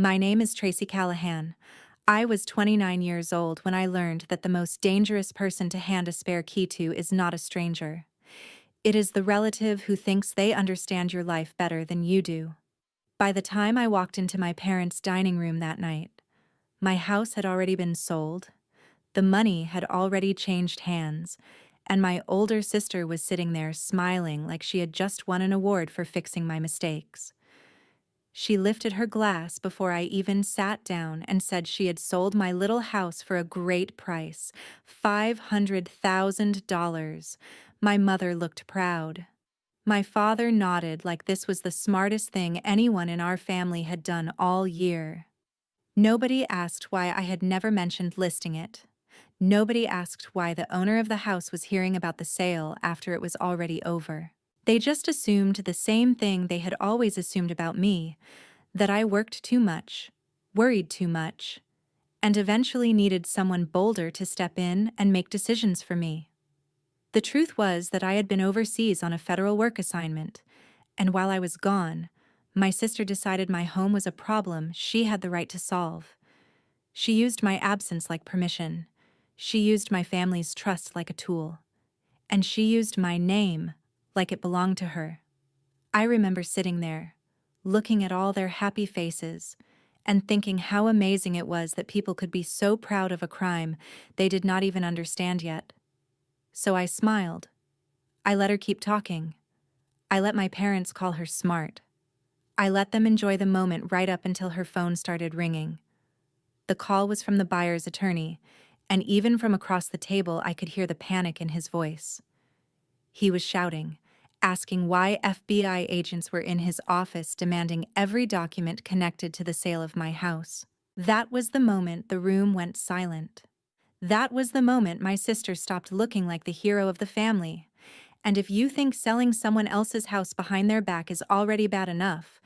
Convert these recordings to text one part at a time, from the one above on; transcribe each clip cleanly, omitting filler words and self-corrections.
My name is Tracy Callahan. I was 29 years old when I learned that the most dangerous person to hand a spare key to is not a stranger. It is the relative who thinks they understand your life better than you do. By the time I walked into my parents' dining room that night, my house had already been sold, the money had already changed hands, and my older sister was sitting there smiling like she had just won an award for fixing my mistakes. She lifted her glass before I even sat down and said she had sold my little house for a great price, $500,000. My mother looked proud. My father nodded like this was the smartest thing anyone in our family had done all year. Nobody asked why I had never mentioned listing it. Nobody asked why the owner of the house was hearing about the sale after it was already over. They just assumed the same thing they had always assumed about me, that I worked too much, worried too much, and eventually needed someone bolder to step in and make decisions for me. The truth was that I had been overseas on a federal work assignment, and while I was gone, my sister decided my home was a problem she had the right to solve. She used my absence like permission. She used my family's trust like a tool. And she used my name like it belonged to her. I remember sitting there, looking at all their happy faces, and thinking how amazing it was that people could be so proud of a crime they did not even understand yet. So I smiled. I let her keep talking. I let my parents call her smart. I let them enjoy the moment right up until her phone started ringing. The call was from the buyer's attorney, and even from across the table I could hear the panic in his voice. He was shouting, asking why FBI agents were in his office demanding every document connected to the sale of my house. That was the moment the room went silent. That was the moment my sister stopped looking like the hero of the family. And if you think selling someone else's house behind their back is already bad enough,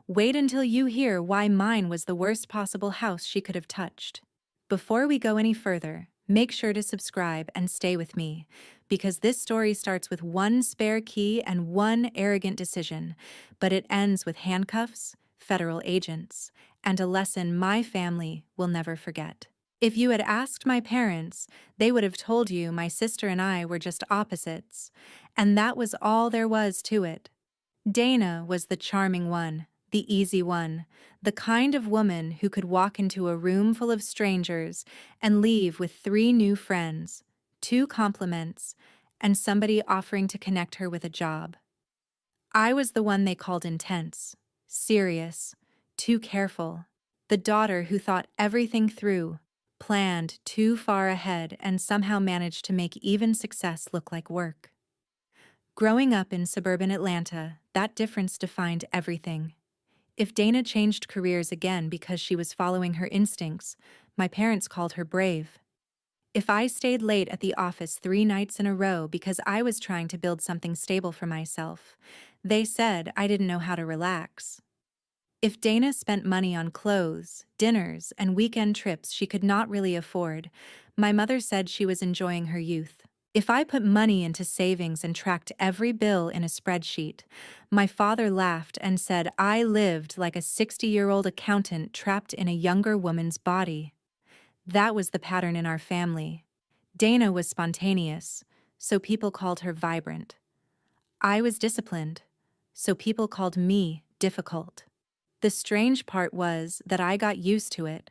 wait until you hear why mine was the worst possible house she could have touched. Before we go any further, make sure to subscribe and stay with me, because this story starts with one spare key and one arrogant decision, but it ends with handcuffs, federal agents, and a lesson my family will never forget. If you had asked my parents, they would have told you my sister and I were just opposites, and that was all there was to it. Dana was the charming one, the easy one, the kind of woman who could walk into a room full of strangers and leave with 3 new friends, 2 compliments, and somebody offering to connect her with a job. I was the one they called intense, serious, too careful, the daughter who thought everything through, planned too far ahead, and somehow managed to make even success look like work. Growing up in suburban Atlanta, that difference defined everything. If Dana changed careers again because she was following her instincts, my parents called her brave. If I stayed late at the office 3 nights in a row because I was trying to build something stable for myself, they said I didn't know how to relax. If Dana spent money on clothes, dinners, and weekend trips she could not really afford, my mother said she was enjoying her youth. If I put money into savings and tracked every bill in a spreadsheet, my father laughed and said I lived like a 60-year-old accountant trapped in a younger woman's body. That was the pattern in our family. Dana was spontaneous, so people called her vibrant. I was disciplined, so people called me difficult. The strange part was that I got used to it.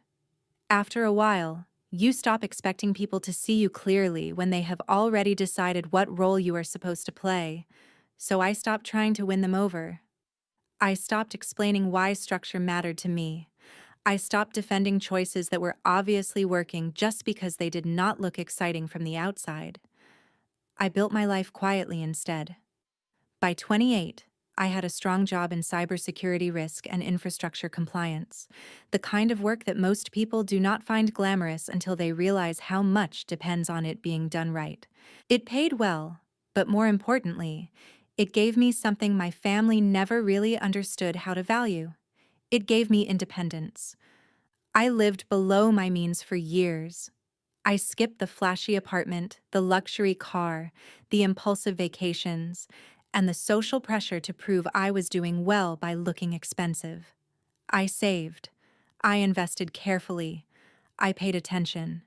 After a while, you stop expecting people to see you clearly when they have already decided what role you are supposed to play, so I stopped trying to win them over. I stopped explaining why structure mattered to me. I stopped defending choices that were obviously working just because they did not look exciting from the outside. I built my life quietly instead. By 28, I had a strong job in cybersecurity risk and infrastructure compliance, the kind of work that most people do not find glamorous until they realize how much depends on it being done right. It paid well, but more importantly, it gave me something my family never really understood how to value. It gave me independence. I lived below my means for years. I skipped the flashy apartment, the luxury car, the impulsive vacations, and the social pressure to prove I was doing well by looking expensive. I saved. I invested carefully. I paid attention.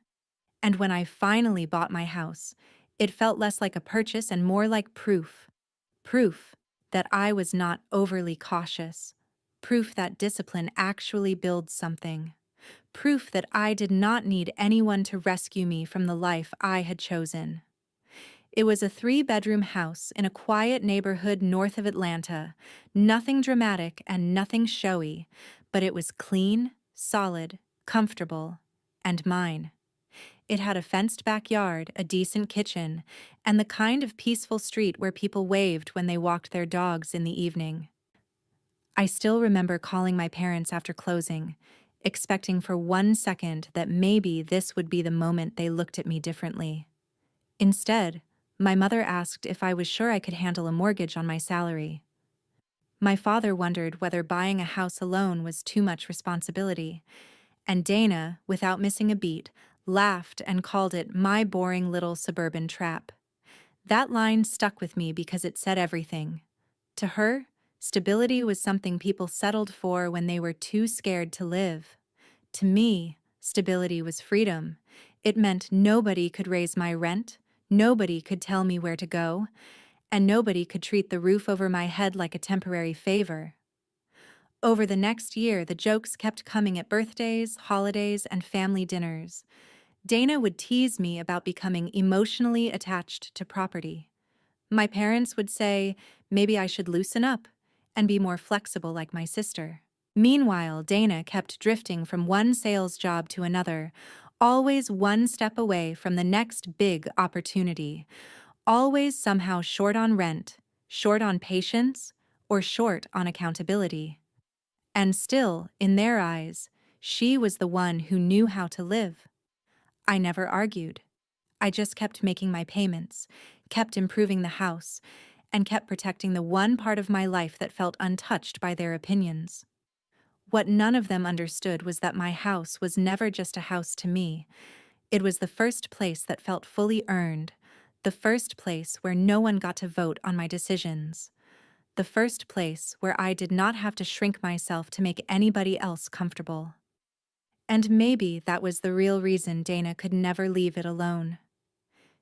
And when I finally bought my house, it felt less like a purchase and more like proof. Proof that I was not overly cautious. Proof that discipline actually builds something. Proof that I did not need anyone to rescue me from the life I had chosen. It was a 3-bedroom house in a quiet neighborhood north of Atlanta. Nothing dramatic and nothing showy, but it was clean, solid, comfortable, and mine. It had a fenced backyard, a decent kitchen, and the kind of peaceful street where people waved when they walked their dogs in the evening. I still remember calling my parents after closing, expecting for 1 second that maybe this would be the moment they looked at me differently. Instead, my mother asked if I was sure I could handle a mortgage on my salary. My father wondered whether buying a house alone was too much responsibility, and Dana, without missing a beat, laughed and called it my boring little suburban trap. That line stuck with me because it said everything. To her, stability was something people settled for when they were too scared to live. To me, stability was freedom. It meant nobody could raise my rent, nobody could tell me where to go, and nobody could treat the roof over my head like a temporary favor. Over the next year, the jokes kept coming at birthdays, holidays, and family dinners. Dana would tease me about becoming emotionally attached to property. My parents would say maybe I should loosen up and be more flexible like my sister. Meanwhile, Dana kept drifting from one sales job to another, always one step away from the next big opportunity, always somehow short on rent, short on patience, or short on accountability. And still, in their eyes, she was the one who knew how to live. I never argued. I just kept making my payments, kept improving the house, and kept protecting the one part of my life that felt untouched by their opinions. What none of them understood was that my house was never just a house to me. It was the first place that felt fully earned, the first place where no one got to vote on my decisions, the first place where I did not have to shrink myself to make anybody else comfortable. And maybe that was the real reason Dana could never leave it alone.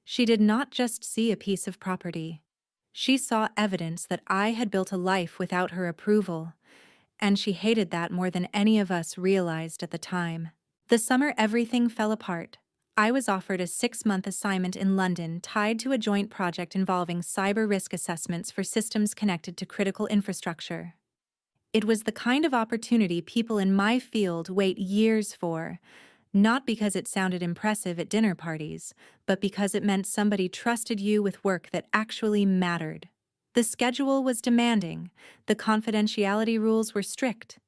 She did not just see a piece of property. She saw evidence that I had built a life without her approval, and she hated that more than any of us realized at the time. The summer everything fell apart. I was offered a 6-month assignment in London tied to a joint project involving cyber risk assessments for systems connected to critical infrastructure. It was the kind of opportunity people in my field wait years for, not because it sounded impressive at dinner parties, but because it meant somebody trusted you with work that actually mattered. The schedule was demanding, the confidentiality rules were strict,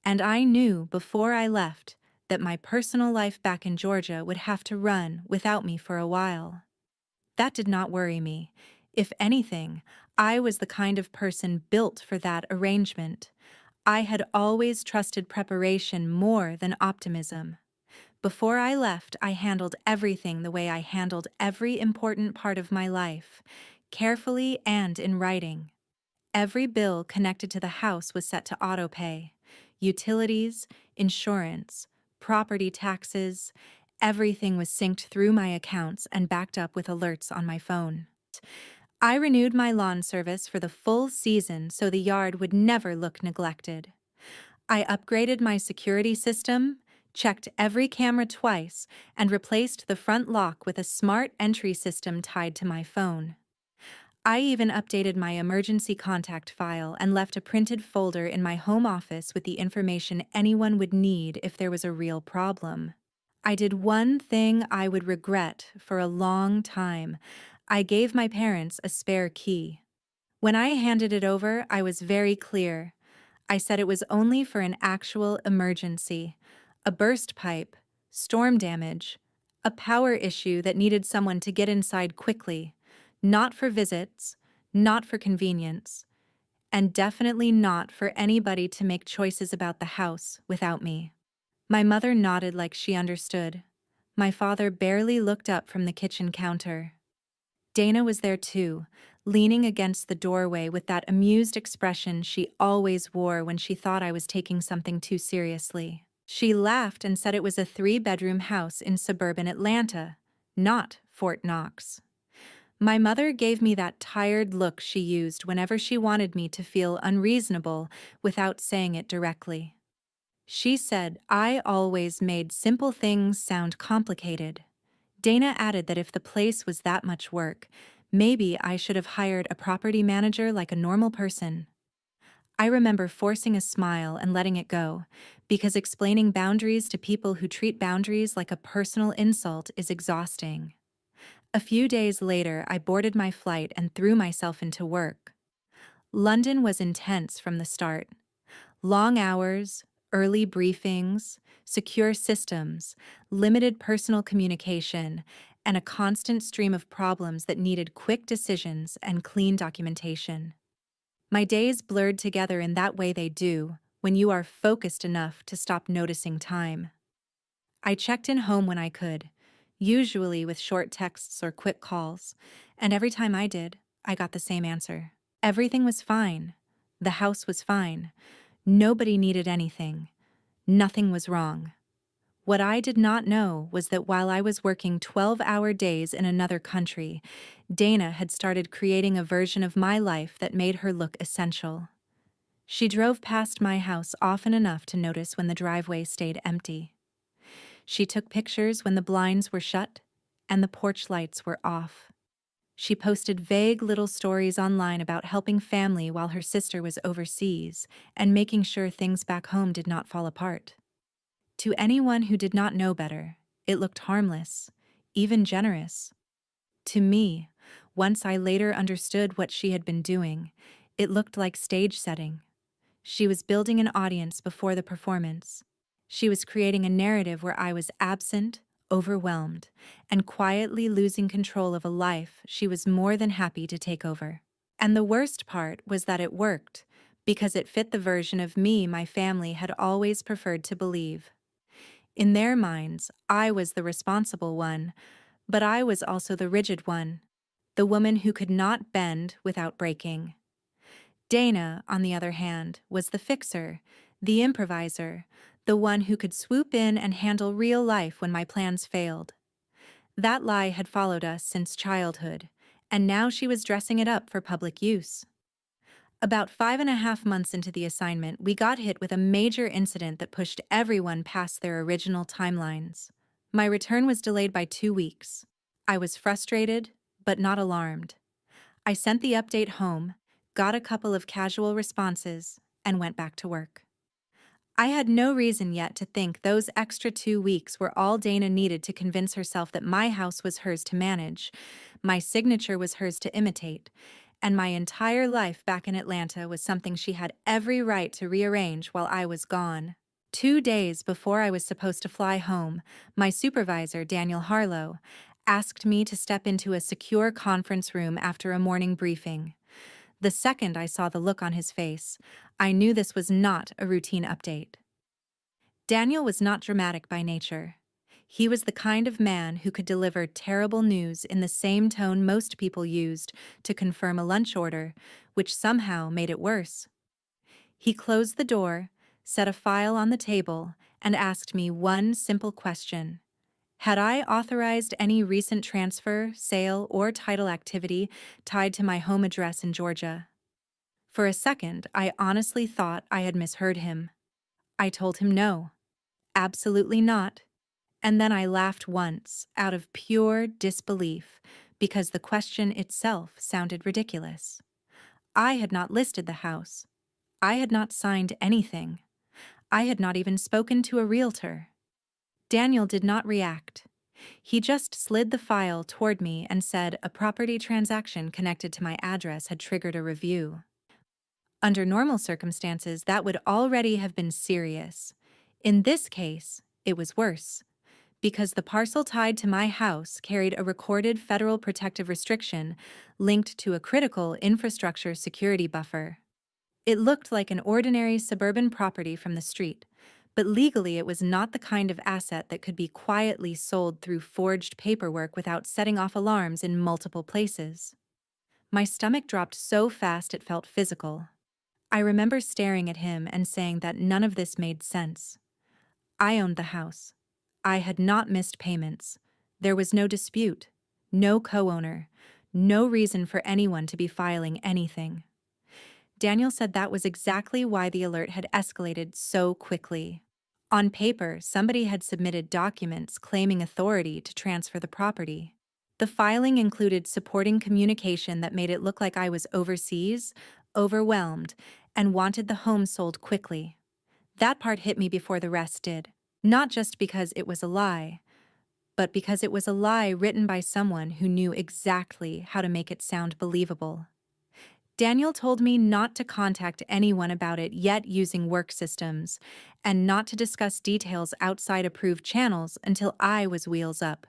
and I knew before I left that my personal life back in Georgia would have to run without me for a while. That did not worry me. If anything, I was the kind of person built for that arrangement. I had always trusted preparation more than optimism. Before I left, I handled everything the way I handled every important part of my life, carefully and in writing. Every bill connected to the house was set to autopay. Utilities, insurance, property taxes, everything was synced through my accounts and backed up with alerts on my phone. I renewed my lawn service for the full season so the yard would never look neglected. I upgraded my security system, checked every camera twice, and replaced the front lock with a smart entry system tied to my phone. I even updated my emergency contact file and left a printed folder in my home office with the information anyone would need if there was a real problem. I did one thing I would regret for a long time. I gave my parents a spare key. When I handed it over, I was very clear. I said it was only for an actual emergency, a burst pipe, storm damage, a power issue that needed someone to get inside quickly, not for visits, not for convenience, and definitely not for anybody to make choices about the house without me. My mother nodded like she understood. My father barely looked up from the kitchen counter. Dana was there too, leaning against the doorway with that amused expression she always wore when she thought I was taking something too seriously. She laughed and said it was a 3-bedroom house in suburban Atlanta, not Fort Knox. My mother gave me that tired look she used whenever she wanted me to feel unreasonable without saying it directly. She said I always made simple things sound complicated. Dana added that if the place was that much work, maybe I should have hired a property manager like a normal person. I remember forcing a smile and letting it go, because explaining boundaries to people who treat boundaries like a personal insult is exhausting. A few days later, I boarded my flight and threw myself into work. London was intense from the start. Long hours, early briefings, secure systems, limited personal communication, and a constant stream of problems that needed quick decisions and clean documentation. My days blurred together in that way they do when you are focused enough to stop noticing time. I checked in home when I could, usually with short texts or quick calls, and every time I did, I got the same answer. Everything was fine. The house was fine. Nobody needed anything. Nothing was wrong. What I did not know was that while I was working 12-hour days in another country, Dana had started creating a version of my life that made her look essential. She drove past my house often enough to notice when the driveway stayed empty. She took pictures when the blinds were shut and the porch lights were off. She posted vague little stories online about helping family while her sister was overseas and making sure things back home did not fall apart. To anyone who did not know better, it looked harmless, even generous. To me, once I later understood what she had been doing, it looked like stage setting. She was building an audience before the performance. She was creating a narrative where I was absent, overwhelmed, and quietly losing control of a life she was more than happy to take over. And the worst part was that it worked, because it fit the version of me my family had always preferred to believe. In their minds, I was the responsible one, but I was also the rigid one, the woman who could not bend without breaking. Dana, on the other hand, was the fixer, the improviser, the one who could swoop in and handle real life when my plans failed. That lie had followed us since childhood, and now she was dressing it up for public use. About 5.5 months into the assignment, we got hit with a major incident that pushed everyone past their original timelines. My return was delayed by 2 weeks. I was frustrated, but not alarmed. I sent the update home, got a couple of casual responses, and went back to work. I had no reason yet to think those extra 2 weeks were all Dana needed to convince herself that my house was hers to manage, my signature was hers to imitate, and my entire life back in Atlanta was something she had every right to rearrange while I was gone. 2 days before I was supposed to fly home, my supervisor, Daniel Harlow, asked me to step into a secure conference room after a morning briefing. The second I saw the look on his face, I knew this was not a routine update. Daniel was not dramatic by nature. He was the kind of man who could deliver terrible news in the same tone most people used to confirm a lunch order, which somehow made it worse. He closed the door, set a file on the table, and asked me one simple question. Had I authorized any recent transfer, sale, or title activity tied to my home address in Georgia? For a second, I honestly thought I had misheard him. I told him no, absolutely not. And then I laughed once, out of pure disbelief, because the question itself sounded ridiculous. I had not listed the house. I had not signed anything. I had not even spoken to a realtor. Daniel did not react. He just slid the file toward me and said a property transaction connected to my address had triggered a review. Under normal circumstances, that would already have been serious. In this case, it was worse, because the parcel tied to my house carried a recorded federal protective restriction linked to a critical infrastructure security buffer. It looked like an ordinary suburban property from the street, but legally it was not the kind of asset that could be quietly sold through forged paperwork without setting off alarms in multiple places. My stomach dropped so fast it felt physical. I remember staring at him and saying that none of this made sense. I owned the house. I had not missed payments. There was no dispute, no co-owner, no reason for anyone to be filing anything. Daniel said that was exactly why the alert had escalated so quickly. On paper, somebody had submitted documents claiming authority to transfer the property. The filing included supporting communication that made it look like I was overseas, overwhelmed, and wanted the home sold quickly. That part hit me before the rest did. Not just because it was a lie, but because it was a lie written by someone who knew exactly how to make it sound believable. Daniel told me not to contact anyone about it yet using work systems, and not to discuss details outside approved channels until I was wheels up.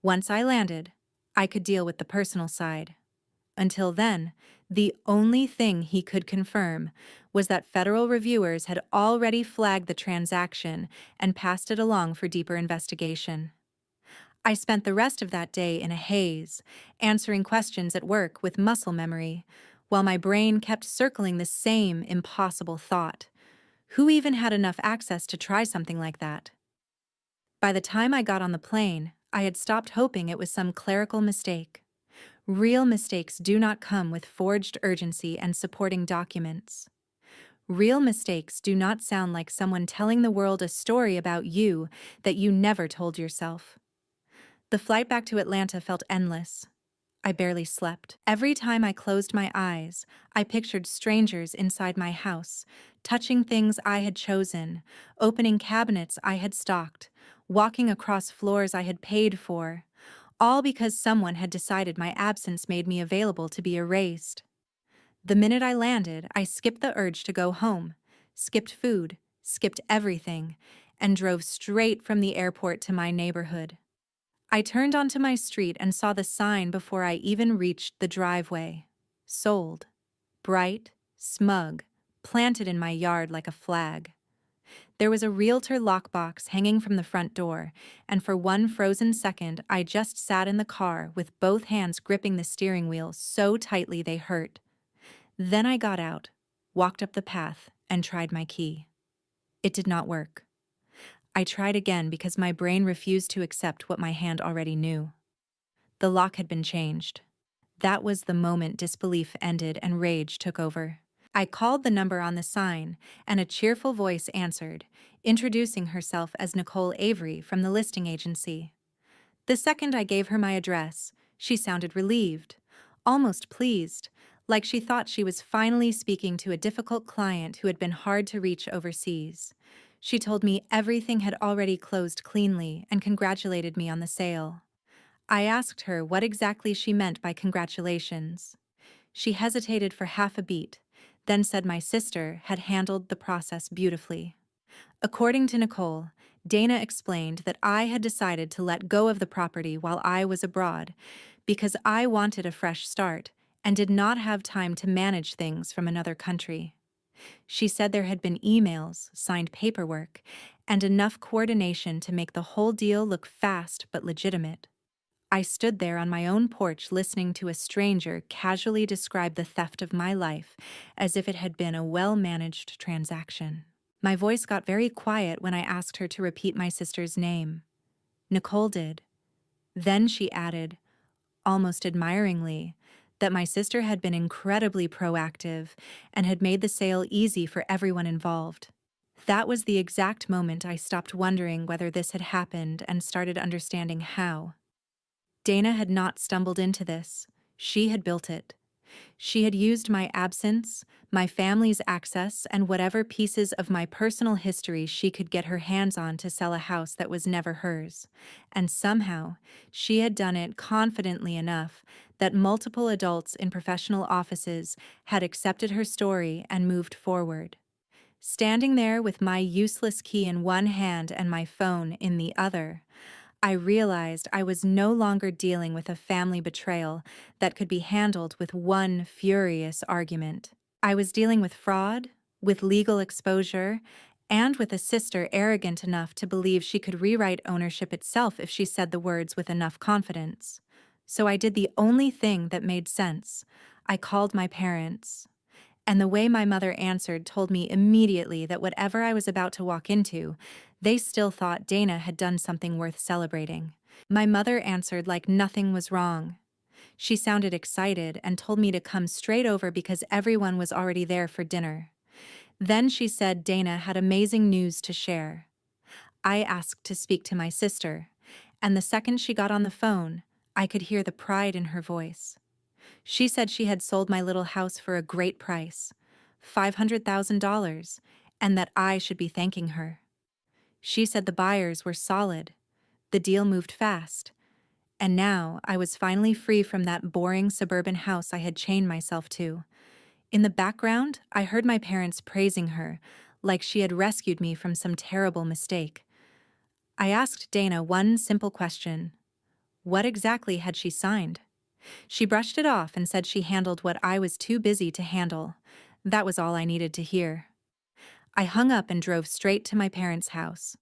Once I landed, I could deal with the personal side. Until then, the only thing he could confirm was that federal reviewers had already flagged the transaction and passed it along for deeper investigation. I spent the rest of that day in a haze, answering questions at work with muscle memory, while my brain kept circling the same impossible thought. Who even had enough access to try something like that? By the time I got on the plane, I had stopped hoping it was some clerical mistake. Real mistakes do not come with forged urgency and supporting documents. Real mistakes do not sound like someone telling the world a story about you that you never told yourself. The flight back to Atlanta felt endless. I barely slept. Every time I closed my eyes, I pictured strangers inside my house, touching things I had chosen, opening cabinets I had stocked, walking across floors I had paid for, all because someone had decided my absence made me available to be erased. The minute I landed, I skipped the urge to go home, skipped food, skipped everything, and drove straight from the airport to my neighborhood. I turned onto my street and saw the sign before I even reached the driveway. Sold. Bright, smug, planted in my yard like a flag. There was a realtor lockbox hanging from the front door, and for one frozen second I just sat in the car with both hands gripping the steering wheel so tightly they hurt. Then I got out, walked up the path, and tried my key. It did not work. I tried again because my brain refused to accept what my hand already knew. The lock had been changed. That was the moment disbelief ended and rage took over. I called the number on the sign, and a cheerful voice answered, introducing herself as Nicole Avery from the listing agency. The second I gave her my address, she sounded relieved, almost pleased, like she thought she was finally speaking to a difficult client who had been hard to reach overseas. She told me everything had already closed cleanly and congratulated me on the sale. I asked her what exactly she meant by congratulations. She hesitated for half a beat, then said my sister had handled the process beautifully. According to Nicole, Dana explained that I had decided to let go of the property while I was abroad because I wanted a fresh start and did not have time to manage things from another country. She said there had been emails, signed paperwork, and enough coordination to make the whole deal look fast but legitimate. I stood there on my own porch listening to a stranger casually describe the theft of my life as if it had been a well-managed transaction. My voice got very quiet when I asked her to repeat my sister's name. Nicole did. Then she added, almost admiringly, that my sister had been incredibly proactive and had made the sale easy for everyone involved. That was the exact moment I stopped wondering whether this had happened and started understanding how. Dana had not stumbled into this. She had built it. She had used my absence, my family's access, and whatever pieces of my personal history she could get her hands on to sell a house that was never hers. And somehow, she had done it confidently enough that multiple adults in professional offices had accepted her story and moved forward. Standing there with my useless key in one hand and my phone in the other, I realized I was no longer dealing with a family betrayal that could be handled with one furious argument. I was dealing with fraud, with legal exposure, and with a sister arrogant enough to believe she could rewrite ownership itself if she said the words with enough confidence. So I did the only thing that made sense. I called my parents. And the way my mother answered told me immediately that whatever I was about to walk into, they still thought Dana had done something worth celebrating. My mother answered like nothing was wrong. She sounded excited and told me to come straight over because everyone was already there for dinner. Then she said Dana had amazing news to share. I asked to speak to my sister, and the second she got on the phone, I could hear the pride in her voice. She said she had sold my little house for a great price, $500,000, and that I should be thanking her. She said the buyers were solid, the deal moved fast, and now I was finally free from that boring suburban house I had chained myself to. In the background, I heard my parents praising her, like she had rescued me from some terrible mistake. I asked Dana one simple question. What exactly had she signed? She brushed it off and said she handled what I was too busy to handle. That was all I needed to hear. I hung up and drove straight to my parents' house.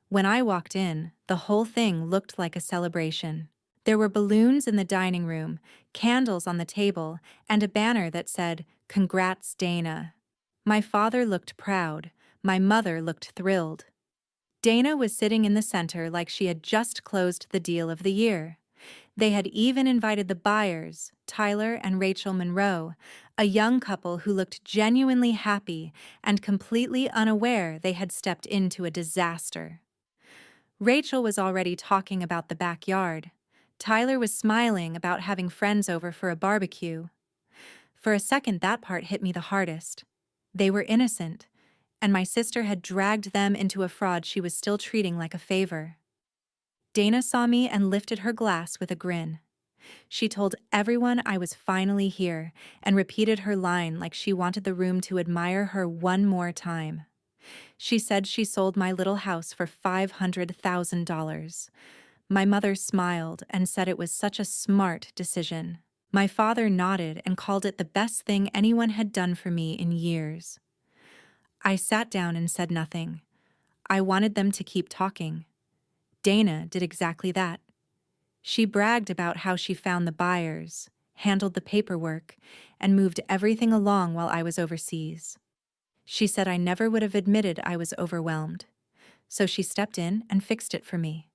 When I walked in, the whole thing looked like a celebration. There were balloons in the dining room, candles on the table, and a banner that said, "Congrats, Dana." My father looked proud. My mother looked thrilled. Dana was sitting in the center like she had just closed the deal of the year. They had even invited the buyers, Tyler and Rachel Monroe, a young couple who looked genuinely happy and completely unaware they had stepped into a disaster. Rachel was already talking about the backyard. Tyler was smiling about having friends over for a barbecue. For a second, that part hit me the hardest. They were innocent, and my sister had dragged them into a fraud she was still treating like a favor. Dana saw me and lifted her glass with a grin. She told everyone I was finally here and repeated her line like she wanted the room to admire her one more time. She said she sold my little house for $500,000. My mother smiled and said it was such a smart decision. My father nodded and called it the best thing anyone had done for me in years. I sat down and said nothing. I wanted them to keep talking. Dana did exactly that. She bragged about how she found the buyers, handled the paperwork, and moved everything along while I was overseas. She said I never would have admitted I was overwhelmed, so she stepped in and fixed it for me.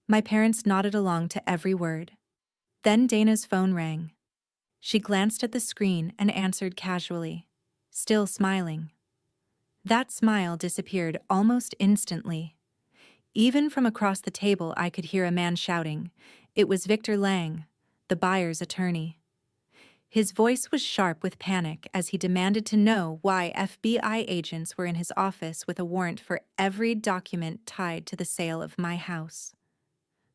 My parents nodded along to every word. Then Dana's phone rang. She glanced at the screen and answered casually, still smiling. That smile disappeared almost instantly. Even from across the table, I could hear a man shouting. It was Victor Lang, the buyer's attorney. His voice was sharp with panic as he demanded to know why FBI agents were in his office with a warrant for every document tied to the sale of my house.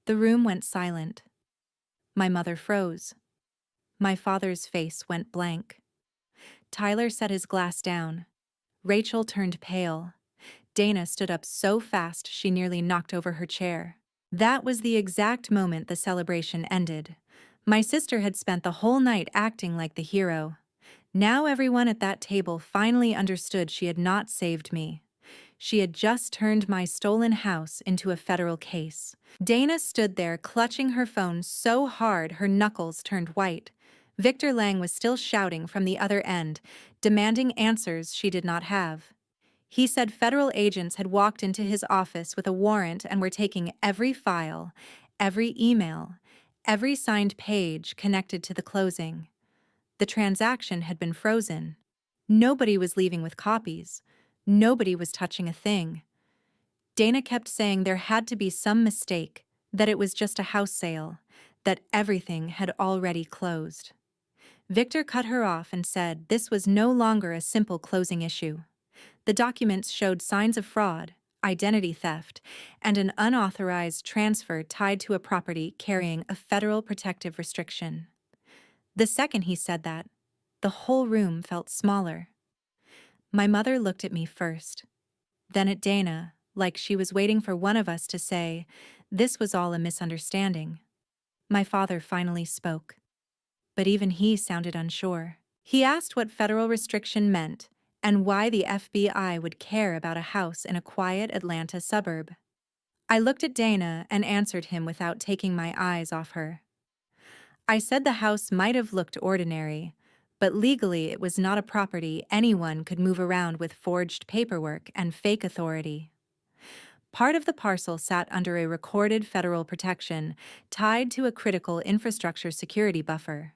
The room went silent. My mother froze. My father's face went blank. Tyler set his glass down. Rachel turned pale. Dana stood up so fast she nearly knocked over her chair. That was the exact moment the celebration ended. My sister had spent the whole night acting like the hero. Now everyone at that table finally understood she had not saved me. She had just turned my stolen house into a federal case. Dana stood there clutching her phone so hard her knuckles turned white. Victor Lang was still shouting from the other end, demanding answers she did not have. He said federal agents had walked into his office with a warrant and were taking every file, every email, every signed page connected to the closing. The transaction had been frozen. Nobody was leaving with copies. Nobody was touching a thing. Dana kept saying there had to be some mistake, that it was just a house sale, that everything had already closed. Victor cut her off and said this was no longer a simple closing issue. The documents showed signs of fraud, identity theft, and an unauthorized transfer tied to a property carrying a federal protective restriction. The second he said that, the whole room felt smaller. My mother looked at me first, then at Dana, like she was waiting for one of us to say, this was all a misunderstanding. My father finally spoke, but even he sounded unsure. He asked what federal restriction meant and why the FBI would care about a house in a quiet Atlanta suburb. I looked at Dana and answered him without taking my eyes off her. I said the house might have looked ordinary, But legally, it was not a property anyone could move around with forged paperwork and fake authority. Part of the parcel sat under a recorded federal protection tied to a critical infrastructure security buffer.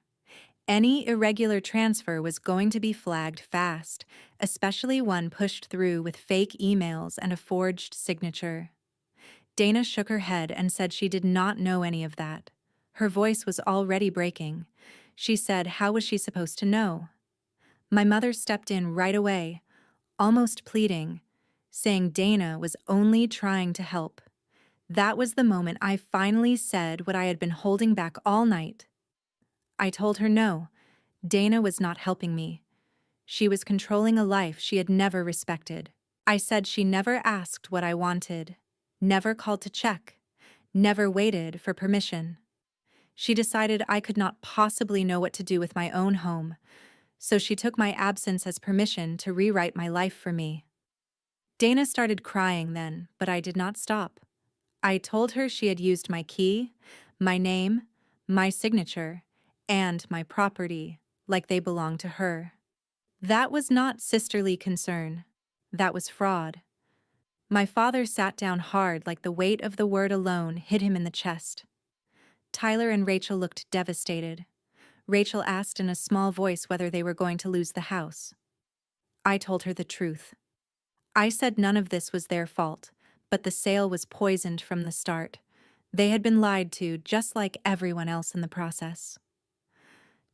Any irregular transfer was going to be flagged fast, especially one pushed through with fake emails and a forged signature. Dana shook her head and said she did not know any of that. Her voice was already breaking. She said, how was she supposed to know? My mother stepped in right away, almost pleading, saying Dana was only trying to help. That was the moment I finally said what I had been holding back all night. I told her no, Dana was not helping me. She was controlling a life she had never respected. I said she never asked what I wanted, never called to check, never waited for permission. She decided I could not possibly know what to do with my own home, so she took my absence as permission to rewrite my life for me. Dana started crying then, but I did not stop. I told her she had used my key, my name, my signature, and my property like they belonged to her. That was not sisterly concern. That was fraud. My father sat down hard like the weight of the word alone hit him in the chest. Tyler and Rachel looked devastated. Rachel asked in a small voice whether they were going to lose the house. I told her the truth. I said none of this was their fault, but the sale was poisoned from the start. They had been lied to just like everyone else in the process.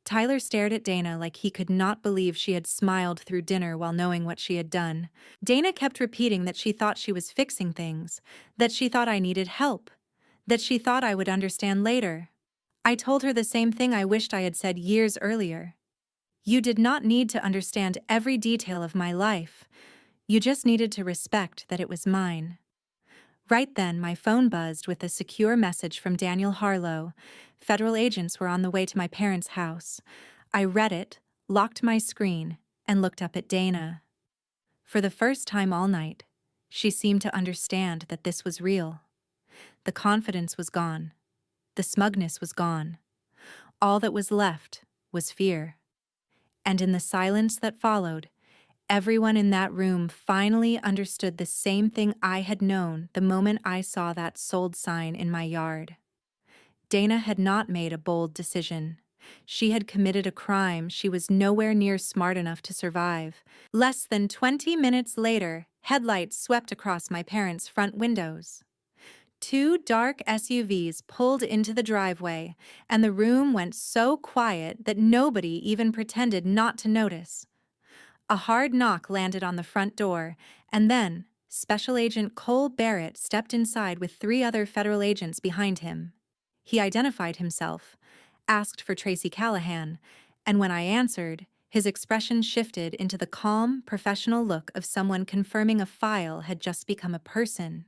Tyler stared at Dana like he could not believe she had smiled through dinner while knowing what she had done. Dana kept repeating that she thought she was fixing things, that she thought I needed help, that she thought I would understand later. I told her the same thing I wished I had said years earlier. You did not need to understand every detail of my life. You just needed to respect that it was mine. Right then, my phone buzzed with a secure message from Daniel Harlow. Federal agents were on the way to my parents' house. I read it, locked my screen, and looked up at Dana. For the first time all night, she seemed to understand that this was real. The confidence was gone. The smugness was gone. All that was left was fear. And in the silence that followed, everyone in that room finally understood the same thing I had known the moment I saw that sold sign in my yard. Dana had not made a bold decision. She had committed a crime she was nowhere near smart enough to survive. Less than 20 minutes later, headlights swept across my parents' front windows. Two dark SUVs pulled into the driveway, and the room went so quiet that nobody even pretended not to notice. A hard knock landed on the front door, and then Special Agent Cole Barrett stepped inside with 3 other federal agents behind him. He identified himself, asked for Tracy Callahan, and when I answered, his expression shifted into the calm, professional look of someone confirming a file had just become a person.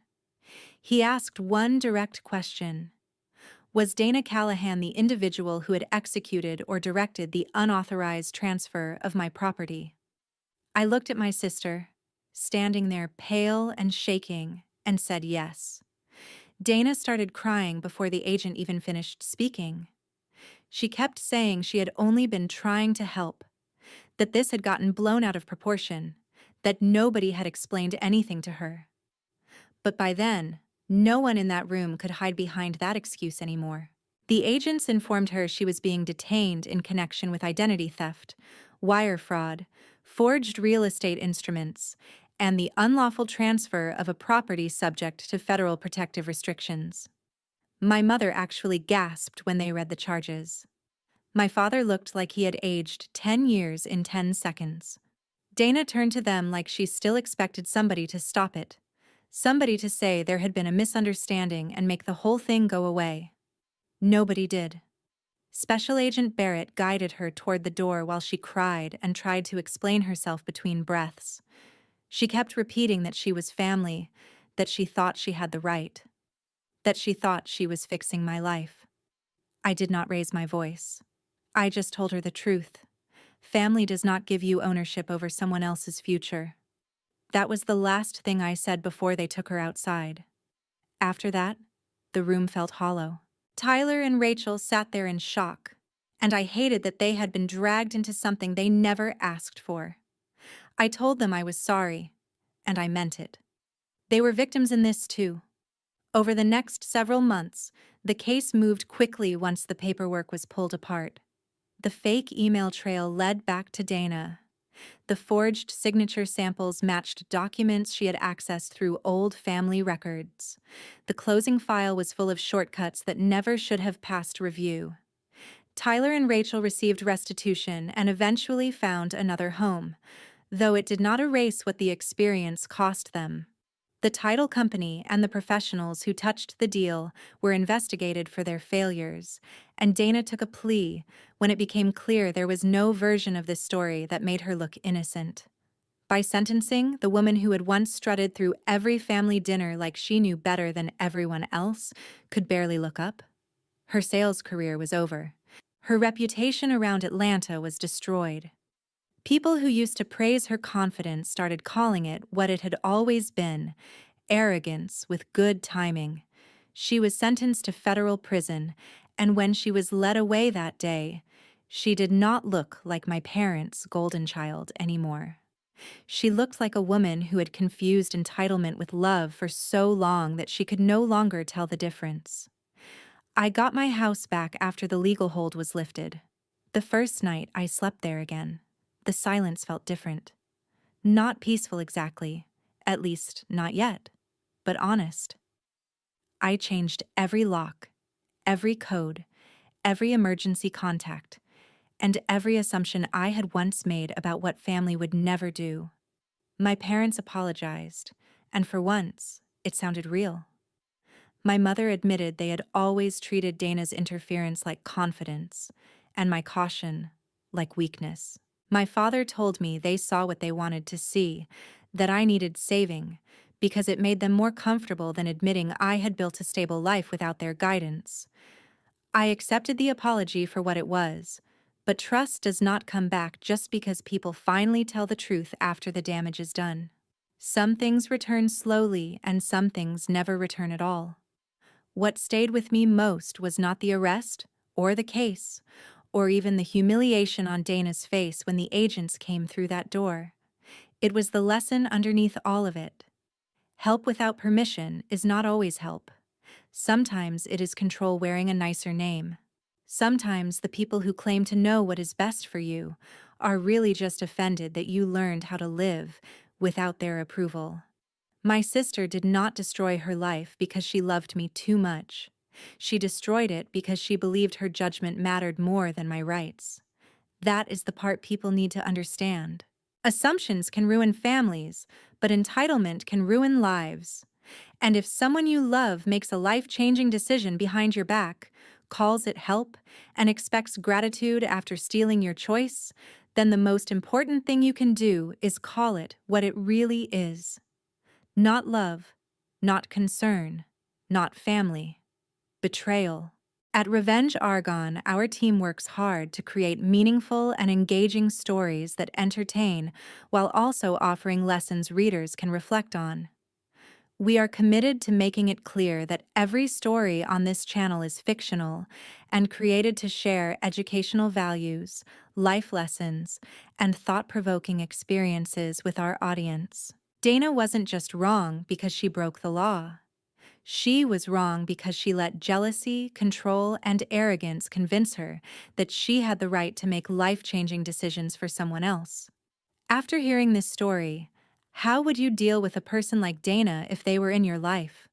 He asked one direct question. Was Dana Callahan the individual who had executed or directed the unauthorized transfer of my property? I looked at my sister, standing there pale and shaking, and said yes. Dana started crying before the agent even finished speaking. She kept saying she had only been trying to help, that this had gotten blown out of proportion, that nobody had explained anything to her. But by then, no one in that room could hide behind that excuse anymore. The agents informed her she was being detained in connection with identity theft, wire fraud, forged real estate instruments, and the unlawful transfer of a property subject to federal protective restrictions. My mother actually gasped when they read the charges. My father looked like he had aged 10 years in 10 seconds. Dana turned to them like she still expected somebody to stop it, somebody to say there had been a misunderstanding and make the whole thing go away. Nobody did. Special Agent Barrett guided her toward the door while she cried and tried to explain herself between breaths. She kept repeating that she was family, that she thought she had the right, that she thought she was fixing my life. I did not raise my voice. I just told her the truth. Family does not give you ownership over someone else's future. That was the last thing I said before they took her outside. After that, the room felt hollow. Tyler and Rachel sat there in shock. and I hated that they had been dragged into something they never asked for. I told them I was sorry, and I meant it. They were victims in this too. Over the next several months, the case moved quickly once the paperwork was pulled apart. The fake email trail led back to Dana. The forged signature samples matched documents she had accessed through old family records. The closing file was full of shortcuts that never should have passed review. Tyler and Rachel received restitution and eventually found another home, though it did not erase what the experience cost them. The title company and the professionals who touched the deal were investigated for their failures, and Dana took a plea when it became clear there was no version of this story that made her look innocent. By sentencing, the woman who had once strutted through every family dinner like she knew better than everyone else could barely look up. Her sales career was over. Her reputation around Atlanta was destroyed. People who used to praise her confidence started calling it what it had always been: arrogance with good timing. She was sentenced to federal prison, and when she was led away that day, she did not look like my parents' golden child anymore. She looked like a woman who had confused entitlement with love for so long that she could no longer tell the difference. I got my house back after the legal hold was lifted. The first night I slept there again, the silence felt different. Not peaceful exactly, at least not yet, but honest. I changed every lock, every code, every emergency contact, and every assumption I had once made about what family would never do. My parents apologized, and for once, it sounded real. My mother admitted they had always treated Dana's interference like confidence, and my caution like weakness. My father told me they saw what they wanted to see, that I needed saving, because it made them more comfortable than admitting I had built a stable life without their guidance. I accepted the apology for what it was, but trust does not come back just because people finally tell the truth after the damage is done. Some things return slowly, and some things never return at all. What stayed with me most was not the arrest, or the case, or even the humiliation on Dana's face when the agents came through that door. It was the lesson underneath all of it. Help without permission is not always help. Sometimes it is control wearing a nicer name. Sometimes the people who claim to know what is best for you are really just offended that you learned how to live without their approval. My sister did not destroy her life because she loved me too much. She destroyed it because she believed her judgment mattered more than my rights. That is the part people need to understand. Assumptions can ruin families, but entitlement can ruin lives. And if someone you love makes a life-changing decision behind your back, calls it help, and expects gratitude after stealing your choice, then the most important thing you can do is call it what it really is. Not love, not concern, not family. Betrayal. At Revenge Argon, our team works hard to create meaningful and engaging stories that entertain while also offering lessons readers can reflect on. We are committed to making it clear that every story on this channel is fictional and created to share educational values, life lessons, and thought-provoking experiences with our audience. Dana wasn't just wrong because she broke the law. She was wrong because she let jealousy, control, and arrogance convince her that she had the right to make life-changing decisions for someone else. After hearing this story, how would you deal with a person like Dana if they were in your life?